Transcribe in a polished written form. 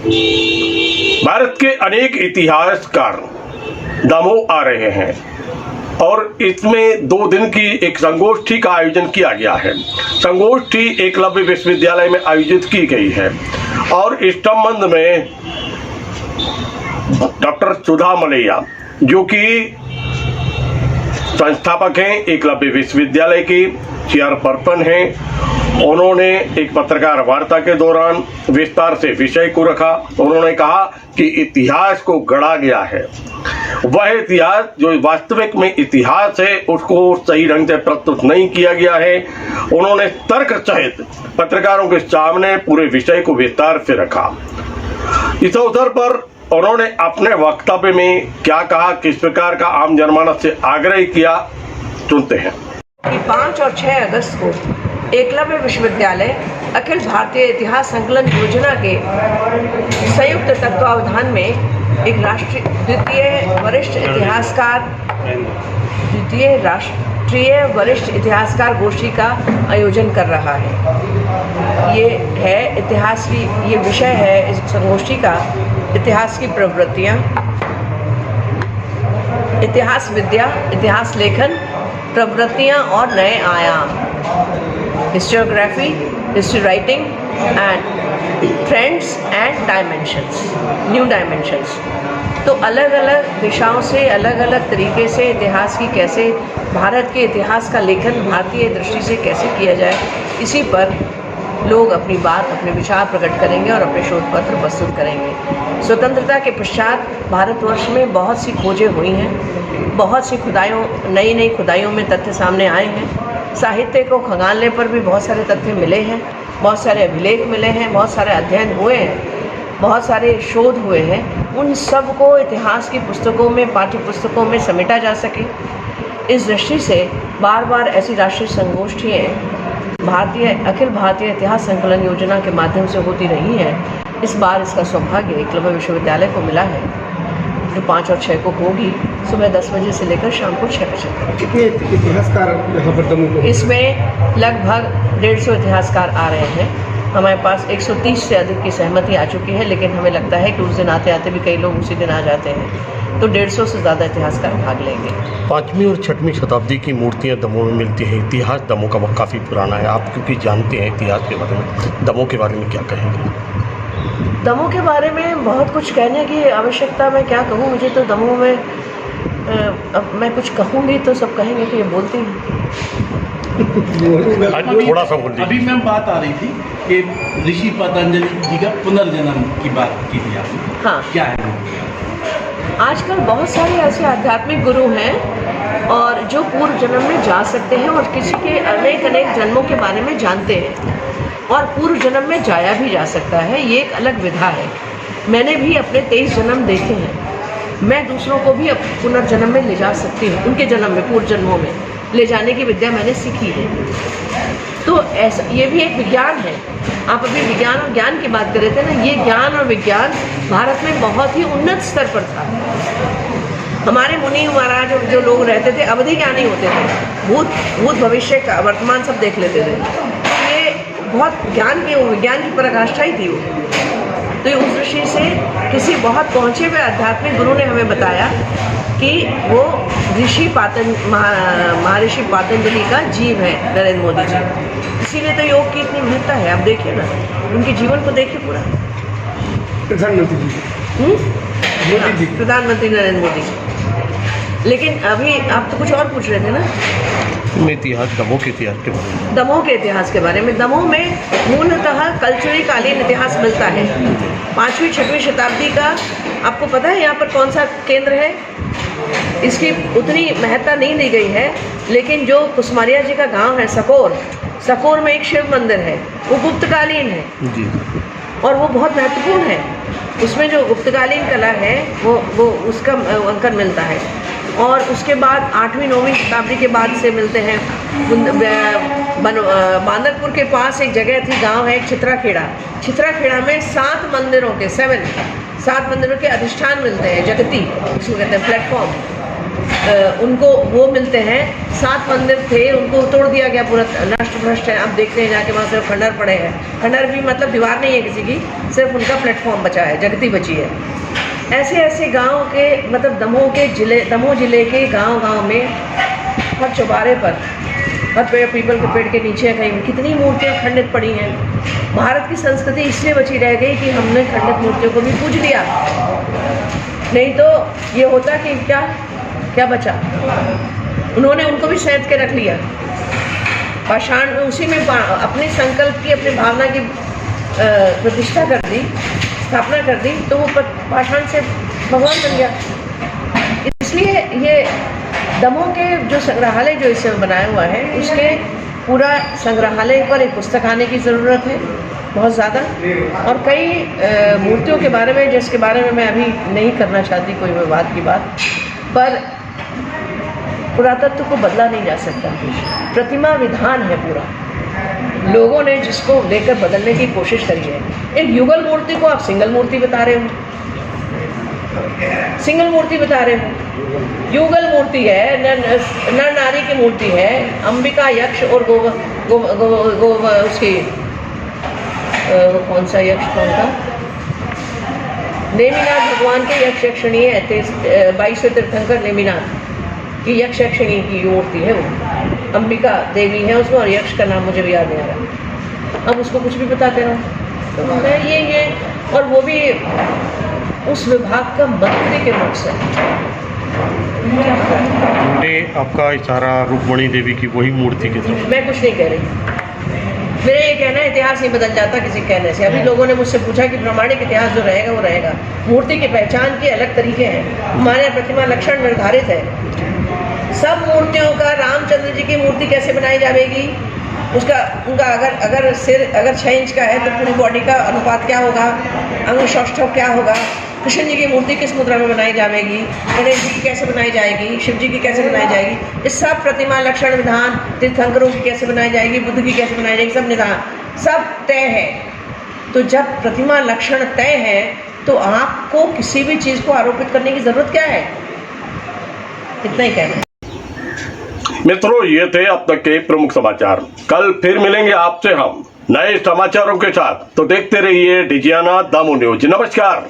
भारत के अनेक इतिहासकार दमोह आ रहे हैं और इसमें 2 दिन की एक संगोष्ठी का आयोजन किया गया है। संगोष्ठी एकलव्य विश्वविद्यालय में आयोजित की गई है और इस संबंध में डॉक्टर सुधा मलैया, जो कि संस्थापक हैं एकलव्य विश्वविद्यालय की, चेयरपर्सन हैं, उन्होंने एक पत्रकार वार्ता के दौरान विस्तार से विषय को रखा। उन्होंने कहा कि इतिहास को गढ़ा गया है, वह इतिहास जो वास्तविक में इतिहास है उसको सही ढंग से प्रस्तुत नहीं किया गया है। उन्होंने तर्क सहित पत्रकारों के सामने पूरे विषय को विस्तार से रखा। इस अवसर पर उन्होंने अपने वक्तव्य में क्या कहा, किस प्रकार का आम जनमानस से आग्रह किया, सुनते हैं। 5 और 6 अगस्त को एकलव्य विश्वविद्यालय अखिल भारतीय इतिहास संकलन योजना के संयुक्त तत्वावधान में एक द्वितीय राष्ट्रीय वरिष्ठ इतिहासकार गोष्ठी का आयोजन कर रहा है। ये विषय है इस संगोष्ठी का इतिहास की प्रवृत्तियाँ, इतिहास विद्या, इतिहास लेखन, प्रवृत्तियाँ और नए आयाम, historiography, history writing and trends and new dimensions. तो अलग अलग दिशाओं से, अलग अलग तरीके से इतिहास की कैसे, भारत के इतिहास का लेखन भारतीय दृष्टि से कैसे किया जाए, इसी पर लोग अपनी बात, अपने विचार प्रकट करेंगे और अपने शोध पत्र प्रस्तुत करेंगे। स्वतंत्रता के पश्चात भारतवर्ष में बहुत सी खोजें हुई हैं, बहुत सी नई खुदाइयों में तथ्य सामने आए हैं। साहित्य को खंगालने पर भी बहुत सारे तथ्य मिले हैं, बहुत सारे अभिलेख मिले हैं, बहुत सारे अध्ययन हुए हैं, बहुत सारे शोध हुए हैं। उन सब को इतिहास की पुस्तकों में, पाठ्य पुस्तकों में समेटा जा सके, इस दृष्टि से बार बार ऐसी राष्ट्रीय संगोष्ठियाँ अखिल भारतीय इतिहास संकलन योजना के माध्यम से होती रही हैं। इस बार इसका सौभाग्य एकलव्य विश्वविद्यालय को मिला है, जो 5 और 6 को होगी, सुबह 10 बजे से लेकर शाम को 6 बजे तक। कितने इतिहासकार यहाँ पर दमोह को? इसमें लगभग 150 इतिहासकार आ रहे हैं। हमारे पास 130 से अधिक की सहमति आ चुकी है, लेकिन हमें लगता है कि उस दिन आते आते भी कई लोग उसी दिन आ जाते हैं, तो 150 से ज़्यादा इतिहासकार भाग लेंगे। 5वीं और 6वीं शताब्दी की मूर्तियां दमोह में मिलती हैं। इतिहास दमोह का काफ़ी पुराना है, आप क्योंकि जानते हैं इतिहास के बारे में, दमोह के बारे में क्या कहेंगे? दमोह के बारे में बहुत कुछ कहने की आवश्यकता, मैं क्या कहूँ। मुझे तो दमोह में अब मैं कुछ कहूँगी तो सब कहेंगे कि ये बोलती हैं। थोड़ा सा बोल। अभी मैम बात आ रही थी कि ऋषि पतंजलि जी का पुनर्जन्म की बात की थी आपने। हाँ, क्या है? आजकल बहुत सारे ऐसे आध्यात्मिक गुरु हैं और जो पूर्व जन्म में जा सकते हैं और किसी के अनेक जन्मों के बारे में जानते हैं और पूर्व जन्म में जाया भी जा सकता है। ये एक अलग विधा है। मैंने भी अपने 23 जन्म देखे हैं। मैं दूसरों को भी पुनर्जन्म में ले जा सकती हूँ, उनके जन्म में, पूर्व जन्मों में ले जाने की विद्या मैंने सीखी है। तो ऐसा ये भी एक विज्ञान है। आप अभी विज्ञान और ज्ञान की बात कर रहे थे ना, ये ज्ञान और विज्ञान भारत में बहुत ही उन्नत स्तर पर था। हमारे मुनि महाराज जो लोग रहते थे अवधि ज्ञानी होते थे, भूत भविष्य का वर्तमान सब देख लेते थे। ये बहुत विज्ञान की पराकाष्ठा ही थी वो। तो उस दृष्टि से किसी बहुत पहुँचे हुए आध्यात्मिक गुरु ने हमें बताया कि वो महर्षि पातंजलि का जीव है नरेंद्र मोदी जी। इसीलिए तो योग की इतनी महत्ता है। आप देखिए ना, उनके जीवन को देखिए पूरा। प्रधानमंत्री जी, प्रधानमंत्री नरेंद्र मोदी जी। लेकिन अभी आप तो कुछ और पूछ रहे थे ना, दमोह के इतिहास के बारे में। दमोह के इतिहास के बारे में। दमोह में मूलतः कल्चरी कालीन इतिहास मिलता है। 5वीं 6वीं शताब्दी का आपको पता है यहाँ पर कौन सा केंद्र है? इसकी उतनी महत्ता नहीं दी गई है, लेकिन जो कुसमारिया जी का गांव है सकोर में एक शिव मंदिर है, वो गुप्तकालीन है जी, और वो बहुत महत्वपूर्ण है। उसमें जो गुप्तकालीन कला है वो उसका अंकन मिलता है। और उसके बाद 8वीं 9वीं शताब्दी के बाद से मिलते हैं। बांदरपुर के पास एक जगह थी, गांव है छित्राखेड़ा में 7 मंदिरों के 7 मंदिरों के अधिष्ठान मिलते हैं, जगती जिसको कहते हैं, प्लेटफॉर्म। उनको वो मिलते हैं। 7 मंदिर थे, उनको तोड़ दिया गया, पूरा नष्ट भ्रष्ट है। अब देखते हैं जाके वहाँ सिर्फ खंडर पड़े हैं। खंडर भी मतलब दीवार नहीं है किसी की, सिर्फ उनका प्लेटफॉर्म बचा है, जगती बची है। ऐसे ऐसे गांव के मतलब दमोह जिले के गांव में हर चौबारे पर, हर पीपल के पेड़ के नीचे कहीं कितनी मूर्तियाँ खंडित पड़ी हैं। भारत की संस्कृति इसलिए बची रह गई कि हमने खंडित मूर्तियों को भी पूज लिया, नहीं तो ये होता कि क्या बचा। उन्होंने उनको भी सैंत के रख लिया, पाषाण में उसी में अपने संकल्प की, अपनी भावना की प्रतिष्ठा कर दी, स्थापना कर दी, तो वो पाषाण से भगवान बन गया। इसलिए ये दमोह के जो संग्रहालय जो इस समय बनाया हुआ है, उसके पूरा संग्रहालय पर एक पुस्तक आने की ज़रूरत है बहुत ज़्यादा। और कई मूर्तियों के बारे में, जिसके बारे में मैं अभी नहीं करना चाहती कोई विवाद की बात, पर पुरातत्व को बदला नहीं जा सकता। प्रतिमा विधान है पूरा, लोगों ने जिसको लेकर बदलने की कोशिश करी है। एक युगल मूर्ति को आप सिंगल मूर्ति बता रहे हो, सिंगल मूर्ति बता रहे हो। युगल मूर्ति है, नर नारी की मूर्ति है, अंबिका, यक्ष और उसकी कौन सा यक्ष, कौन था, नेमिनाथ भगवान के यक्ष यक्षिणी है। 22वें तीर्थंकर नेमिनाथ की यक्ष यक्षिणी की मूर्ति है, वो अंबिका देवी है उसमें, और यक्ष का नाम मुझे भी याद नहीं आ रहा। अब उसको कुछ भी बताते रहो, तो मैं ये और वो भी उस विभाग का मंत्री के मुख से। आपका इशारा रुक्मणी देवी की वही मूर्ति की तरफ। मैं कुछ नहीं कह रही, मेरा ये कहना है इतिहास नहीं बदल जाता किसी कहने से। अभी लोगों ने मुझसे पूछा कि प्रामाणिक इतिहास जो रहेगा वो रहेगा। मूर्ति की पहचान के अलग तरीके हैं, हमारे प्रतिमा लक्षण निर्धारित है। सब मूर्तियों का, रामचंद्र जी की मूर्ति कैसे बनाई जाएगी, उनका अगर सिर 6 इंच का है तो पूरी बॉडी का अनुपात क्या होगा, अंग सौष्ठव क्या होगा, कृष्ण जी की मूर्ति किस मुद्रा में बनाई जाएगी, गणेश जी की कैसे बनाई जाएगी, शिव जी की कैसे बनाई जाएगी, ये सब प्रतिमा लक्षण विधान, तीर्थंकरों की कैसे बनाई जाएगी, बुद्ध की कैसे बनाई जाएगी, सब निधान, सब तय है। तो जब प्रतिमा लक्षण तय है तो आपको किसी भी चीज़ को आरोपित करने की ज़रूरत क्या है, इतना ही कहना है। मित्रों, ये थे अब तक के प्रमुख समाचार। कल फिर मिलेंगे आपसे हम नए समाचारों के साथ, तो देखते रहिए डिजियाना दमोह न्यूज। नमस्कार।